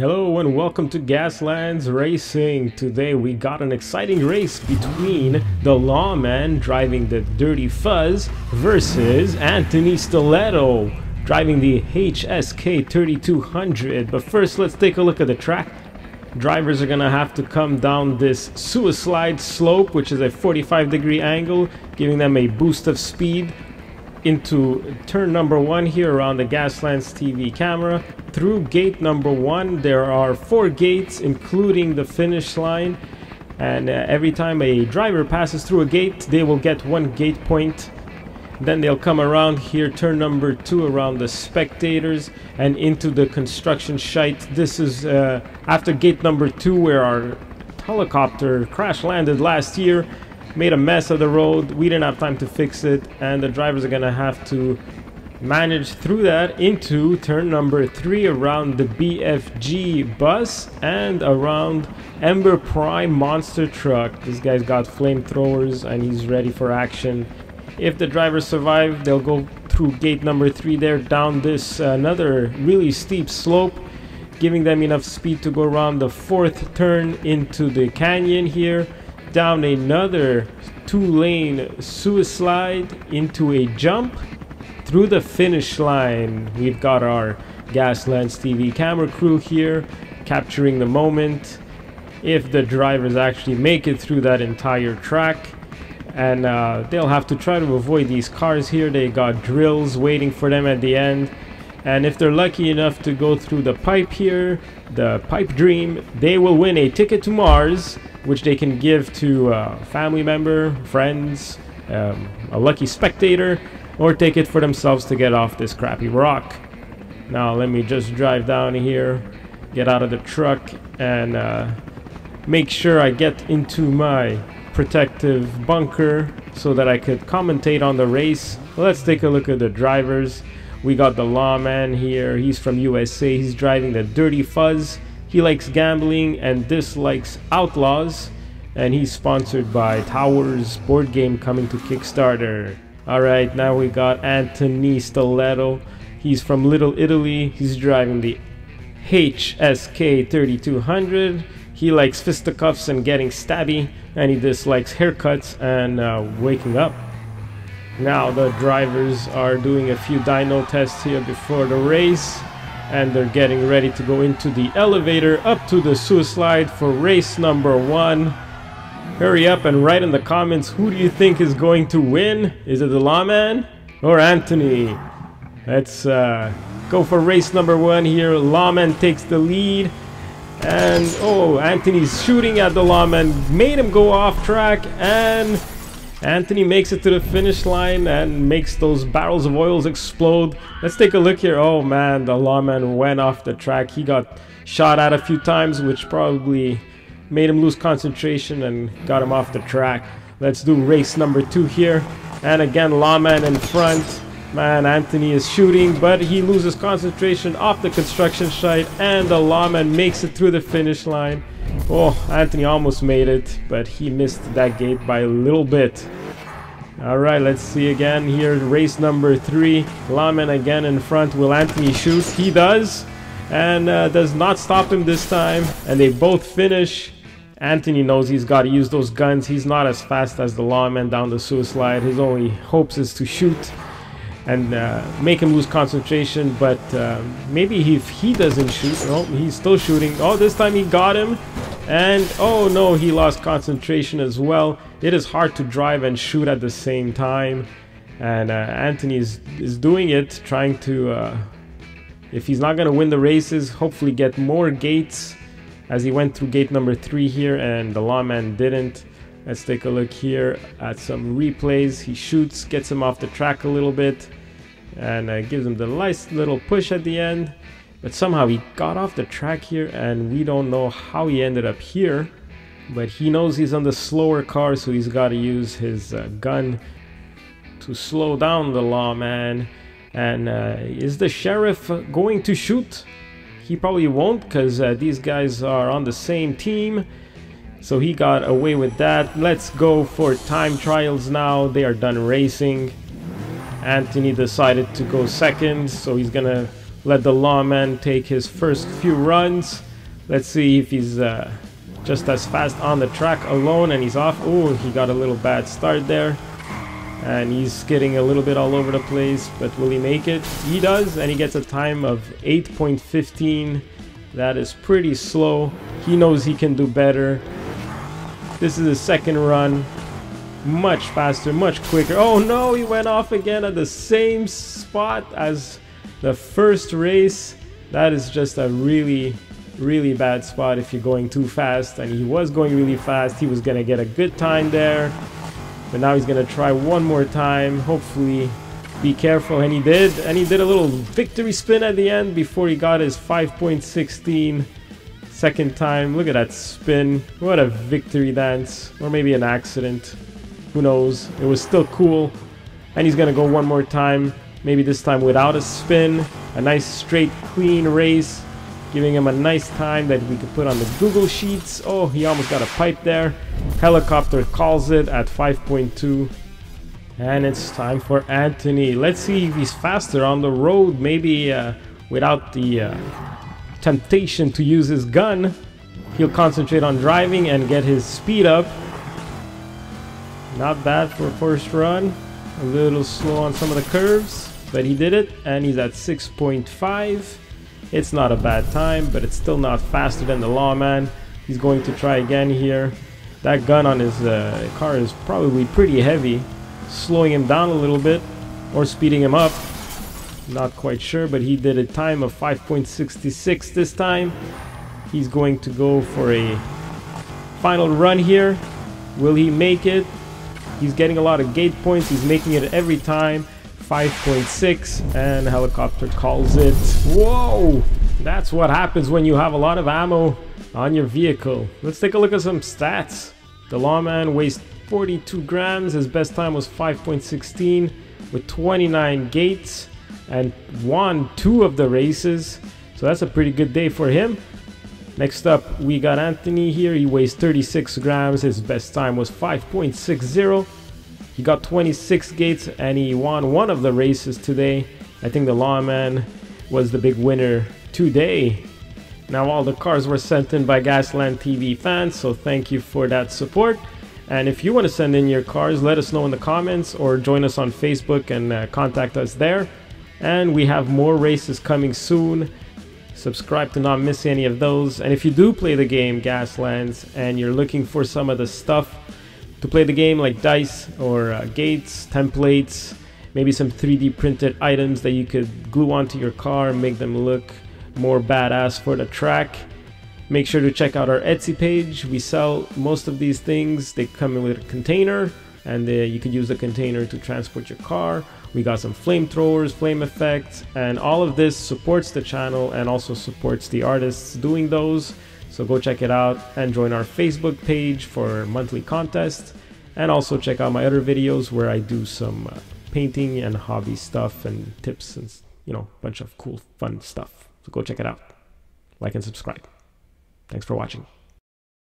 Hello and welcome to Gaslands Racing. Today we got an exciting race between the Lawman driving the Dirty Fuzz versus Anthony Stiletto driving the HSK 3200. But first, let's take a look at the track. Drivers are gonna have to come down this suicide slope, which is a 45-degree angle, giving them a boost of speed into turn number 1 here around the Gaslands TV camera. Through gate number 1, there are 4 gates including the finish line, and every time a driver passes through a gate they will get 1 gate point. Then they'll come around here, turn number 2, around the spectators and into the construction site. This is after gate number 2, where our helicopter crash landed last year, made a mess of the road. We didn't have time to fix it, and the drivers are gonna have to manage through that into turn number 3 around the BFG bus and around Ember Prime monster truck. This guy's got flamethrowers and he's ready for action. If the drivers survive, they'll go through gate number 3 there, down this another really steep slope, giving them enough speed to go around the 4th turn into the canyon here, down another 2-lane suicide into a jump through the finish line. We've got our Gaslands TV camera crew here capturing the moment. If the drivers actually make it through that entire track, and they'll have to try to avoid these cars here. They got drills waiting for them at the end, and if they're lucky enough to go through the pipe here, the pipe dream, they will win a ticket to Mars, which they can give to a family member, friends, a lucky spectator, or take it for themselves to get off this crappy rock. Now let me just drive down here, get out of the truck, and make sure I get into my protective bunker so that I could commentate on the race. Let's take a look at the drivers. We got the Lawman here. He's from USA. He's driving the Dirty Fuzz. He likes gambling and dislikes outlaws, and he's sponsored by Towers board game coming to Kickstarter. Alright, now we got Anthony Stiletto. He's from Little Italy. He's driving the HSK 3200. He likes fisticuffs and getting stabby, and he dislikes haircuts and waking up. Now the drivers are doing a few dyno tests here before the race, and they're getting ready to go into the elevator up to the suicide for race number 1. Hurry up and write in the comments, who do you think is going to win? Is it the Lawman or Anthony? Let's go for race number 1 here. Lawman takes the lead, and oh, Anthony's shooting at the Lawman, made him go off track, and Anthony makes it to the finish line and makes those barrels of oils explode. Let's take a look here. Oh man, the Lawman went off the track. He got shot at a few times, which probably made him lose concentration and got him off the track. Let's do race number 2 here, and again Lawman in front. Man, Anthony is shooting, but he loses concentration off the construction site, and the Lawman makes it through the finish line. Oh, Anthony almost made it, but he missed that gate by a little bit. Alright, let's see again here, race number 3. Lawman again in front. Will Anthony shoot? He does, and does not stop him this time, and they both finish. Anthony knows he's got to use those guns. He's not as fast as the Lawman down the suicide. His only hopes is to shoot and make him lose concentration, but maybe if he doesn't shoot, oh, he's still shooting. Oh, this time he got him, and oh no, he lost concentration as well. It is hard to drive and shoot at the same time, and Anthony is doing it, trying to, if he's not going to win the races, hopefully get more gates, as he went through gate number 3 here, and the Lawman didn't. Let's take a look here at some replays. He shoots, gets him off the track a little bit, and gives him the nice little push at the end. But somehow he got off the track here, and we don't know how he ended up here. But he knows he's on the slower car, so he's got to use his gun to slow down the Lawman. And is the sheriff going to shoot? He probably won't, because these guys are on the same team. So he got away with that. Let's go for time trials now. They are done racing. Anthony decided to go second, so he's gonna let the Lawman take his first few runs. Let's see if he's just as fast on the track alone, and he's off. Oh, he got a little bad start there. And he's skidding a little bit all over the place, but will he make it? He does, and he gets a time of 8.15. That is pretty slow. He knows he can do better. This is his second run. Much faster, much quicker. Oh no, he went off again at the same spot as the first race. That is just a really bad spot if you're going too fast, and he was going really fast. He was gonna get a good time there, but now he's gonna try one more time. Hopefully, be careful, and he did a little victory spin at the end before he got his 5.16 second time. Look at that spin. What a victory dance, or maybe an accident, who knows. It was still cool, and he's gonna go one more time, maybe this time without a spin. A nice straight clean race, giving him a nice time that we could put on the Google Sheets. Oh, he almost got a pipe there. Helicopter calls it at 5.2. And it's time for Anthony. Let's see if he's faster on the road, maybe without the temptation to use his gun. He'll concentrate on driving and get his speed up. Not bad for a first run. A little slow on some of the curves, but he did it, and he's at 6.5. It's not a bad time, but it's still not faster than the Lawman. He's going to try again here. That gun on his car is probably pretty heavy, slowing him down a little bit or speeding him up. Not quite sure, but he did a time of 5.66 this time. He's going to go for a final run here. Will he make it? He's getting a lot of gate points. He's making it every time. 5.6, and helicopter calls it. Whoa! That's what happens when you have a lot of ammo on your vehicle. Let's take a look at some stats. The Lawman weighs 42 grams. His best time was 5.16 with 29 gates, and won 2 of the races. So that's a pretty good day for him. Next up, we got Anthony here. He weighs 36 grams. His best time was 5.60. He got 26 gates, and he won 1 of the races today. I think the Lawman was the big winner today. Now all the cars were sent in by Gasland TV fans, so thank you for that support. And if you want to send in your cars, let us know in the comments or join us on Facebook and contact us there. And we have more races coming soon. Subscribe to not miss any of those. And if you do play the game Gaslands and you're looking for some of the stuff to play the game, like dice or gates, templates, maybe some 3D printed items that you could glue onto your car and make them look more badass for the track, make sure to check out our Etsy page. We sell most of these things. They come in with a container, and you could use the container to transport your car. We got some flamethrowers, flame effects, and all of this supports the channel and also supports the artists doing those. So go check it out and join our Facebook page for monthly contests, and also check out my other videos where I do some painting and hobby stuff and tips and, you know, a bunch of cool fun stuff. So go check it out. Like and subscribe. Thanks for watching.